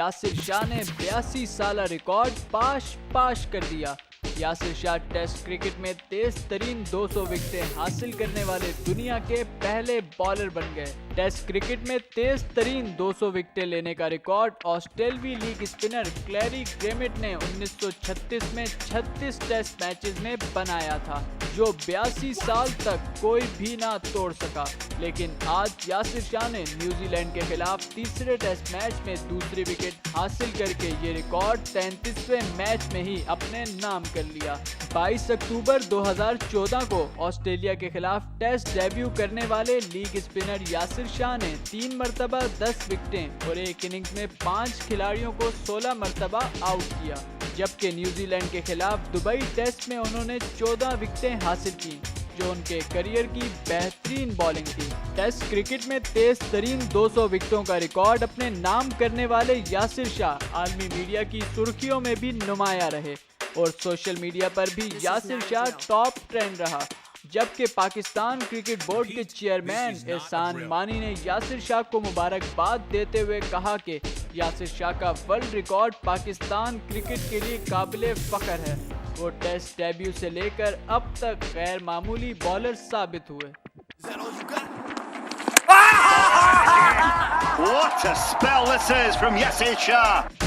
यासिर शाह ने 82 साल रिकॉर्ड पाश कर दिया। यासिर शाह टेस्ट क्रिकेट में तेज तरीन 200 विकेटें हासिल करने वाले दुनिया के पहले बॉलर बन गए। टेस्ट क्रिकेट में तेज तरीन 200 विकेटें लेने का रिकॉर्ड ऑस्ट्रेलियाई लीग स्पिनर क्लैरी ग्रेमिट ने 1936 में 36 टेस्ट मैचेस में बनाया था, जो 82 साल तक कोई भी ना तोड़ सका। लेकिन आज यासिर शाह ने न्यूजीलैंड के खिलाफ तीसरे टेस्ट मैच में दूसरी विकेट हासिल करके ये रिकॉर्ड 33वें मैच में ही अपने नाम कर लिया। 22 अक्टूबर 2014 को ऑस्ट्रेलिया के खिलाफ टेस्ट डेब्यू करने वाले लीग स्पिनर यासिर शाह ने 3 मरतबा 10 विकेटें और एक इनिंग्स में 5 खिलाड़ियों को 16 मरतबा आउट किया, जबकि न्यूजीलैंड के खिलाफ दुबई टेस्ट में उन्होंने 14 विकेटें हासिल की, जो उनके करियर की बेहतरीन बॉलिंग थी। टेस्ट क्रिकेट में तेज तरीन 200 विकेटों का रिकॉर्ड अपने नाम करने वाले यासिर शाह आलमी मीडिया की सुर्खियों में भी नुमाया रहे और सोशल मीडिया पर भी यासिर शाह टॉप ट्रेंड रहा। जबकि पाकिस्तान क्रिकेट बोर्ड के चेयरमैन एहसान मानी ने यासिर शाह को मुबारकबाद देते हुए कहा कि यासिर शाह का वर्ल्ड रिकॉर्ड पाकिस्तान क्रिकेट के लिए काबिले फख्र है। वो टेस्ट डेब्यू से लेकर अब तक गैर मामूली बॉलर साबित हुए। What a spell this is from Yassir Shah.